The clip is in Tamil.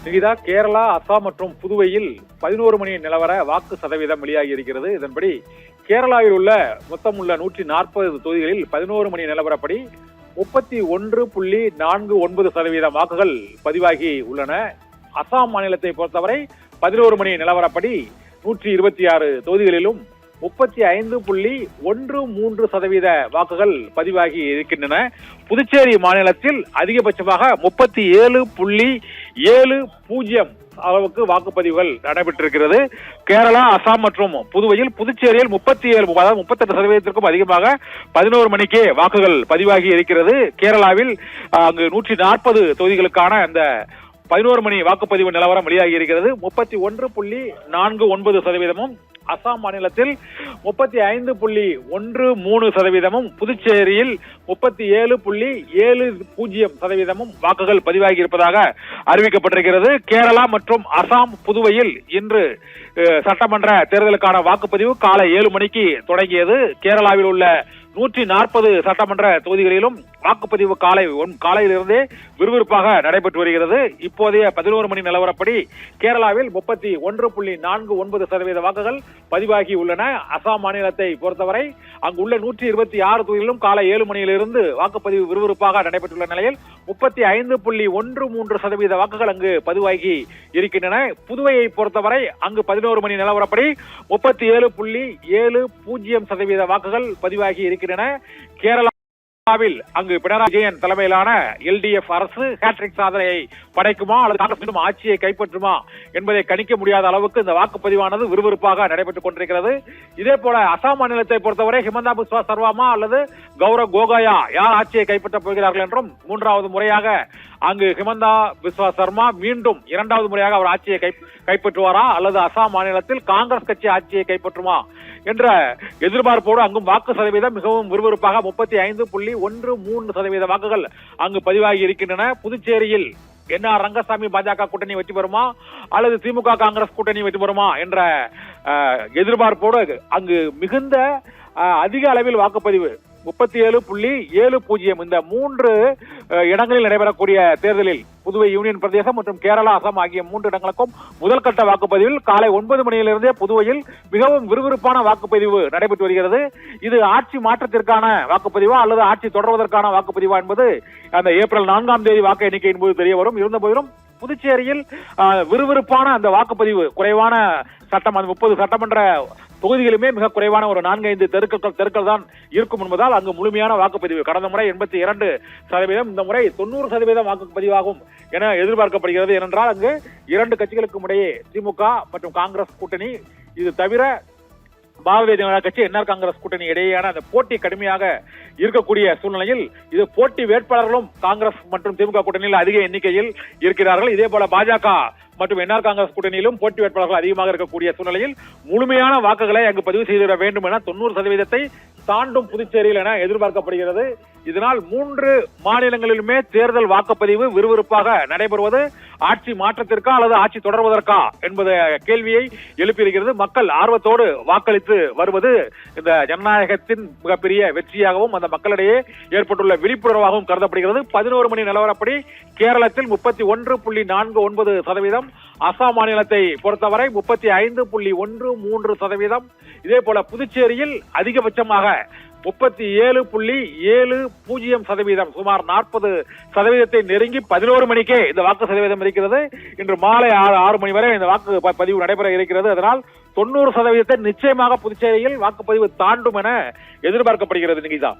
நிகிதா, கேரளா, அசாம் மற்றும் புதுவையில் 11 மணி நிலவர வாக்கு சதவீதம் வெளியாகி இருக்கிறது. இதன்படி கேரளாவில் உள்ள மொத்தம் உள்ள 140 தொகுதிகளில் 11 மணி நிலவரப்படி 31.49% வாக்குகள் பதிவாகி உள்ளன. அசாம் மாநிலத்தை பொறுத்தவரை 11 மணி நிலவரப்படி 126 தொகுதிகளிலும் 35.13% வாக்குகள் பதிவாகி இருக்கின்றன. புதுச்சேரி மாநிலத்தில் அதிகபட்சமாக 37.70 அளவுக்கு வாக்குப்பதிவுகள் நடைபெற்றிருக்கிறது. கேரளா, அசாம் மற்றும் புதுவையில், புதுச்சேரியில் 38%க்கும் அதிகமாக 11 மணிக்கே வாக்குகள் பதிவாகி இருக்கிறது. கேரளாவில் அங்கு 140 தொகுதிகளுக்கான அந்த 11 மணி வாக்குப்பதிவு நிலவரம் வெளியாகி இருக்கிறது. 31.49%, அசாம் மாநிலத்தில் 35.13%, புதுச்சேரியில் 37.70% வாக்குகள் பதிவாகி இருப்பதாக அறிவிக்கப்பட்டிருக்கிறது. கேரளா மற்றும் அசாம், புதுவையில் இன்று சட்டமன்ற தேர்தலுக்கான வாக்குப்பதிவு காலை 7 மணிக்கு தொடங்கியது. கேரளாவில் உள்ள 140 சட்டமன்ற தொகுதிகளிலும் வாக்குப்பதிவு காலையிலிருந்தே விறுவிறுப்பாக நடைபெற்று வருகிறது. இப்போதைய 11 மணி நிலவரப்படி கேரளாவில் 31.49% வாக்குகள் பதிவாகி உள்ளன. அசாம் மாநிலத்தை பொறுத்தவரை அங்குள்ள 126 தொகுதிகளிலும் காலை 7 மணியிலிருந்து வாக்குப்பதிவு விறுவிறுப்பாக நடைபெற்றுள்ள நிலையில் 35.13% வாக்குகள் அங்கு பதிவாகி இருக்கின்றன. புதுவையை பொறுத்தவரை அங்கு 11 மணி நிலவரப்படி 37.70% வாக்குகள் பதிவாகி இருக்கின்றன. கேரளாவில் அங்கு பினராயி விஜயன் தலைமையிலான LDF அரசு ஹேட்ரிக் சாதனையை படைக்குமா அல்லது காங்கிரஸ் மீண்டும் ஆட்சியை கைப்பற்றுமா என்பதை கணிக்க முடியாத அளவுக்கு இந்த வாக்குப்பதிவானது விறுவிறுப்பாக நடைபெற்றுக் கொண்டிருக்கிறது. இதே போல அசாம் மாநிலத்தை பொறுத்தவரை ஹிமந்தா பிஸ்வா சர்மா அல்லது கௌரவ் கோகோயா யார் ஆட்சியை கைப்பற்றப் போகிறார்கள் என்றும், 3வது முறையாக அங்கு ஹிமந்தா பிஸ்வா சர்மா மீண்டும் 2வது முறையாக அவர் ஆட்சியை கைப்பற்றுவாரா அல்லது அசாம் மாநிலத்தில் காங்கிரஸ் கட்சி ஆட்சியை கைப்பற்றுமா என்ற எதிர்பார்ப்போடு அங்கும் வாக்கு சதவீதம் மிகவும் விறுவிறுப்பாக 35.13% வாக்குகள் அங்கு பதிவாகி இருக்கின்றன. புதுச்சேரியில் NR ரங்கசாமி பாஜக கூட்டணி வெற்றி பெறுமா அல்லது திமுக காங்கிரஸ் கூட்டணி வெற்றி பெறுமா என்ற எதிர்பார்ப்போடு அங்கு மிகுந்த அதிக அளவில் வாக்குப்பதிவு 37.70 இந்த 3 இடங்களில் நடைபெறக்கூடிய தேர்தலில் புதுவை யூனியன் பிரதேசம் மற்றும் கேரளா, அசாம் ஆகிய 3 இடங்களுக்கும் முதல் கட்ட வாக்குப்பதிவில் காலை 9 மணியிலிருந்தே புதுவையில் மிகவும் விறுவிறுப்பான வாக்குப்பதிவு நடைபெற்று வருகிறது. இது ஆட்சி மாற்றத்திற்கான வாக்குப்பதிவா அல்லது ஆட்சி தொடர்வதற்கான வாக்குப்பதிவா என்பது அந்த ஏப்ரல் 4ஆம் தேதி வாக்கு எண்ணிக்கையின் போது தெரிய வரும். இருந்த போதிலும் புதுச்சேரியில் விறுவிறுப்பான அந்த வாக்குப்பதிவு குறைவான 30 சட்டமன்ற தொகுதிகளுமே மிக குறைவான ஒரு 4-5 தெருக்கள் தான் இருக்கும் என்பதால் அங்கு முழுமையான வாக்குப்பதிவு கடந்த முறை 82%, இந்த முறை 90% வாக்குப்பதிவாகும் என எதிர்பார்க்கப்படுகிறது. ஏனென்றால் அங்கு 2 கட்சிகளுக்கும் இடையே திமுக மற்றும் காங்கிரஸ் கூட்டணி, இது தவிர பாரதிய ஜனதா கட்சி, NR காங்கிரஸ் கூட்டணி இடையேயான அந்த போட்டி கடுமையாக இருக்கக்கூடிய சூழ்நிலையில் இது போட்டி வேட்பாளர்களும் காங்கிரஸ் மற்றும் திமுக கூட்டணியில் அதிக எண்ணிக்கையில் இருக்கிறார்கள். இதே போல பாஜக மற்றும் NR காங்கிரஸ் கூட்டணியிலும் போட்டி வேட்பாளர்கள் அதிகமாக இருக்கக்கூடிய சூழ்நிலையில் முழுமையான வாக்குகளை அங்கு பதிவு செய்திட வேண்டும் என 90%-ஐ தாண்டும் புதுச்சேரியில் என எதிர்பார்க்கப்படுகிறது. இதனால் 3 மாநிலங்களிலுமே தேர்தல் வாக்குப்பதிவு விறுவிறுப்பாக நடைபெறுவது ஆட்சி மாற்றத்திற்கா அல்லது ஆட்சி தொடர்வதற்கா என்பது கேள்வியை எழுப்பியிருக்கிறது. மக்கள் ஆர்வத்தோடு வாக்களித்து வருவது இந்த ஜனநாயகத்தின் மிகப்பெரிய வெற்றியாகவும் அந்த மக்களிடையே ஏற்பட்டுள்ள விழிப்புணர்வாகவும் கருதப்படுகிறது. 11 மணி நிலவரப்படி கேரளத்தில் 31.49%, அசாம் மாநிலத்தை பொறுத்தவரை 35.13%, இதே போல புதுச்சேரியில் அதிகபட்சமாக 37.70%, சுமார் 40% நெருங்கி 11 மணிக்கே இந்த வாக்கு சதவீதம் இருக்கிறது. இன்று மாலை 6 மணி வரை இந்த வாக்கு பதிவு நடைபெற இருக்கிறது. அதனால் 90% நிச்சயமாக புதுச்சேரியில் வாக்குப்பதிவு தாண்டும் என எதிர்பார்க்கப்படுகிறது. நிகிதா.